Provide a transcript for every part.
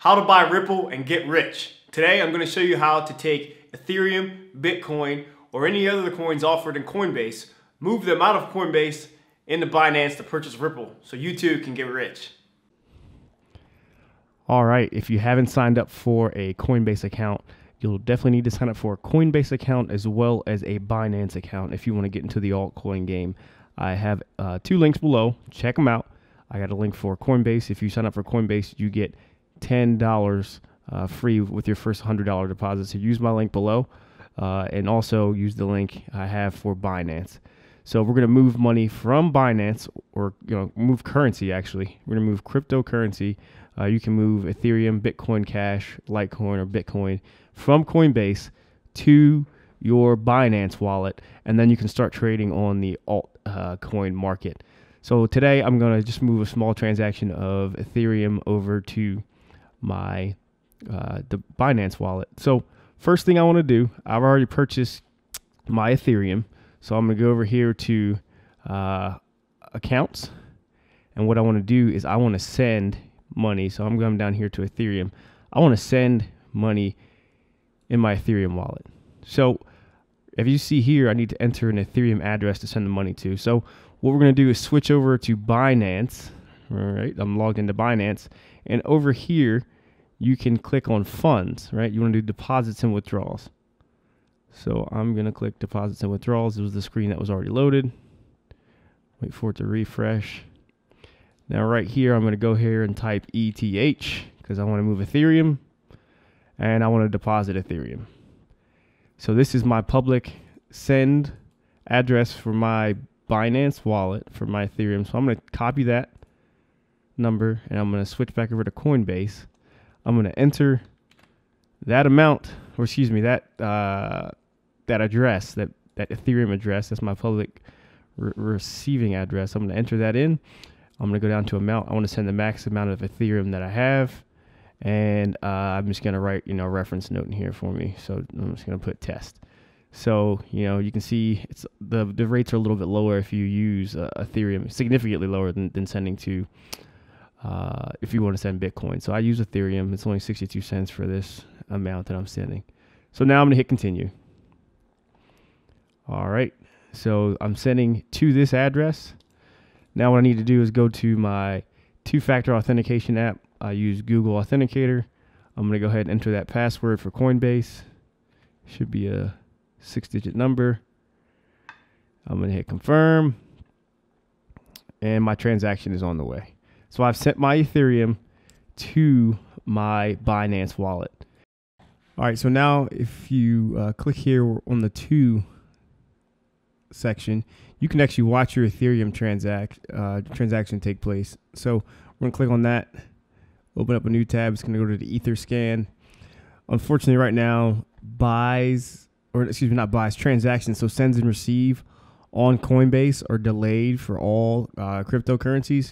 How to buy Ripple and get rich. Today I'm going to show you how to take Ethereum, Bitcoin, or any other coins offered in Coinbase, move them out of Coinbase into Binance to purchase Ripple so you too can get rich. All right, if you haven't signed up for a Coinbase account, you'll definitely need to sign up for a Coinbase account as well as a Binance account if you want to get into the altcoin game. I have two links below. Check them out. I got a link for Coinbase. If you sign up for Coinbase, you get $10 free with your first $100 deposit. So use my link below and also use the link I have for Binance. So we're going to move money from Binance, or move currency actually. We're going to move cryptocurrency. You can move Ethereum, Bitcoin Cash, Litecoin, or Bitcoin from Coinbase to your Binance wallet, and then you can start trading on the altcoin market. So today I'm going to just move a small transaction of Ethereum over to my the Binance wallet. So first thing I want to do, I've already purchased my Ethereum. So I'm going to go over here to accounts, and what I want to do is I want to send money. So I'm going down here to Ethereum. I want to send money in my Ethereum wallet. So if you see here, I need to enter an Ethereum address to send the money to. So what we're going to do is switch over to Binance. All right, I'm logged into Binance, and over here you can click on funds. Right, you want to do deposits and withdrawals. So I'm going to click deposits and withdrawals. It was the screen that was already loaded. Wait for it to refresh. Now right here, I'm going to go here and type ETH because I want to move Ethereum and I want to deposit Ethereum. So this is my public send address for my Binance wallet for my Ethereum. So I'm going to copy that number and I'm going to switch back over to Coinbase. I'm going to enter that amount, or excuse me, that address, that Ethereum address. That's my public receiving address. I'm going to enter that in. I'm going to go down to amount. I want to send the max amount of Ethereum that I have. And I'm just going to write, a reference note in here for me. So I'm just going to put test. So, you can see it's the rates are a little bit lower if you use Ethereum, significantly lower than sending to, if you want to send Bitcoin. So I use Ethereum. It's only 62 cents for this amount that I'm sending. So now I'm going to hit continue. All right. So I'm sending to this address. Now what I need to do is go to my two-factor authentication app. I use Google Authenticator. I'm going to go ahead and enter that password for Coinbase. Should be a 6-digit number. I'm going to hit confirm. And my transaction is on the way. So I've sent my Ethereum to my Binance wallet. All right, so now if you click here on the to section, you can actually watch your Ethereum transaction take place. So we're going to click on that, open up a new tab. It's going to go to the Ether scan. Unfortunately, right now, transactions, so sends and receive on Coinbase are delayed for all cryptocurrencies.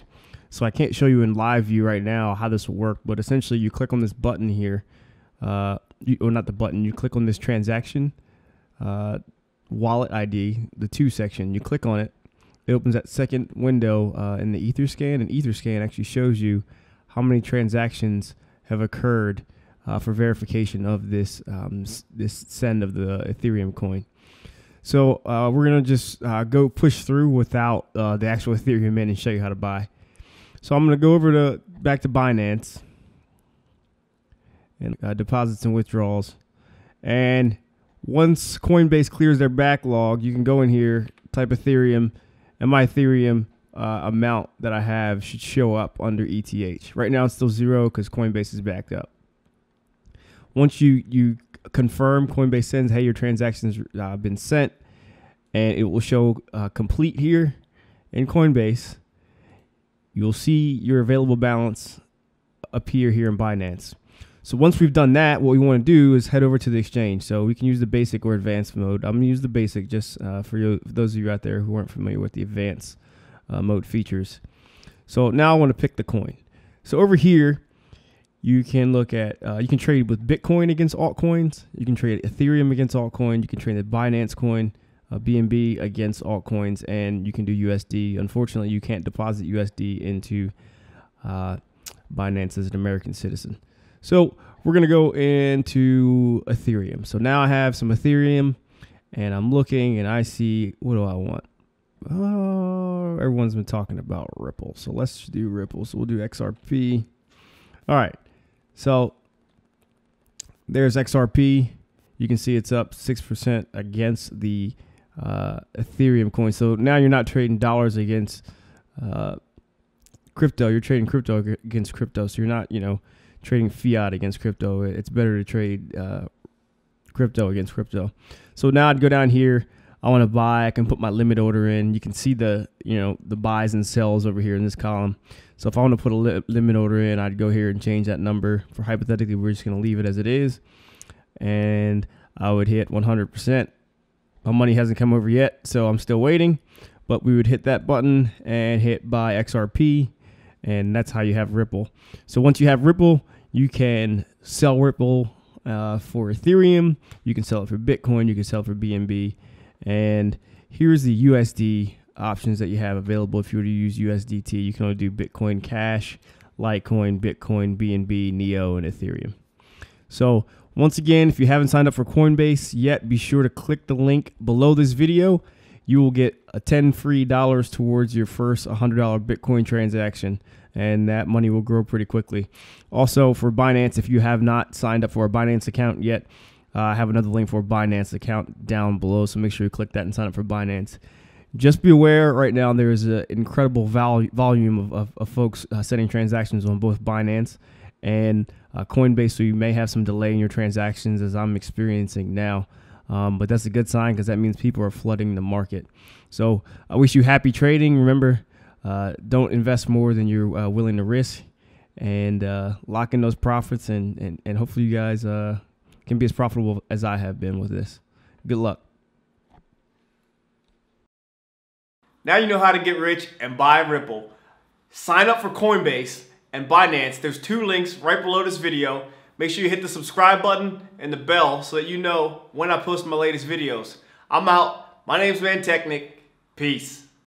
So I can't show you in live view right now how this will work, but essentially you click on this button here, or not the button, you click on this transaction wallet ID, the to section. You click on it, it opens that second window in the Etherscan, and Etherscan actually shows you how many transactions have occurred for verification of this this send of the Ethereum coin. So we're gonna just go push through without the actual Ethereum in and show you how to buy. So I'm gonna go over back to Binance and deposits and withdrawals, and once Coinbase clears their backlog, you can go in here, type Ethereum, and my Ethereum amount that I have should show up under ETH. Right now it's still 0 because Coinbase is backed up. Once you confirm, Coinbase sends, hey, your transaction's been sent, and it will show complete here in Coinbase. You'll see your available balance appear here in Binance. So once we've done that, what we want to do is head over to the exchange. So we can use the basic or advanced mode. I'm going to use the basic just for those of you out there who aren't familiar with the advanced mode features. So now I want to pick the coin. So over here, you can look at, you can trade with Bitcoin against altcoins. You can trade Ethereum against altcoin. You can trade the Binance coin, BNB against altcoins, and you can do USD. Unfortunately, you can't deposit USD into Binance as an American citizen. So we're going to go into Ethereum. So now I have some Ethereum and I'm looking and I see, what do I want? Oh, everyone's been talking about Ripple. So let's do Ripple. So we'll do XRP. All right. So there's XRP. You can see it's up 6% against the Ethereum coin. So now you're not trading dollars against crypto. You're trading crypto against crypto. So you're not, trading fiat against crypto. It's better to trade crypto against crypto. So now I'd go down here. I want to buy. I can put my limit order in. You can see the buys and sells over here in this column. So if I want to put a limit order in, I'd go here and change that number. For hypothetically, we're just going to leave it as it is. And I would hit 100%. My money hasn't come over yet, so I'm still waiting. But we would hit that button and hit buy XRP. And that's how you have Ripple. So once you have Ripple, you can sell Ripple for Ethereum. You can sell it for Bitcoin. You can sell it for BNB. And here's the USD options that you have available. If you were to use USDT, you can only do Bitcoin Cash, Litecoin, Bitcoin, BNB, Neo, and Ethereum. So once again, if you haven't signed up for Coinbase yet, be sure to click the link below this video. You will get a $10 free towards your first $100 Bitcoin transaction, and that money will grow pretty quickly. Also, for Binance, if you have not signed up for a Binance account yet, I have another link for a Binance account down below, so make sure you click that and sign up for Binance. Just be aware, right now there is an incredible volume of folks sending transactions on both Binance and Coinbase, so you may have some delay in your transactions as I'm experiencing now. But that's a good sign because that means people are flooding the market. So I wish you happy trading. Remember, don't invest more than you're willing to risk, and lock in those profits, and hopefully you guys can be as profitable as I have been with this. Good luck. Now you know how to get rich and buy Ripple. Sign up for Coinbase and Binance. There's 2 links right below this video. Make sure you hit the subscribe button and the bell so that you know when I post my latest videos. I'm out. My name's Mann Technik. Peace.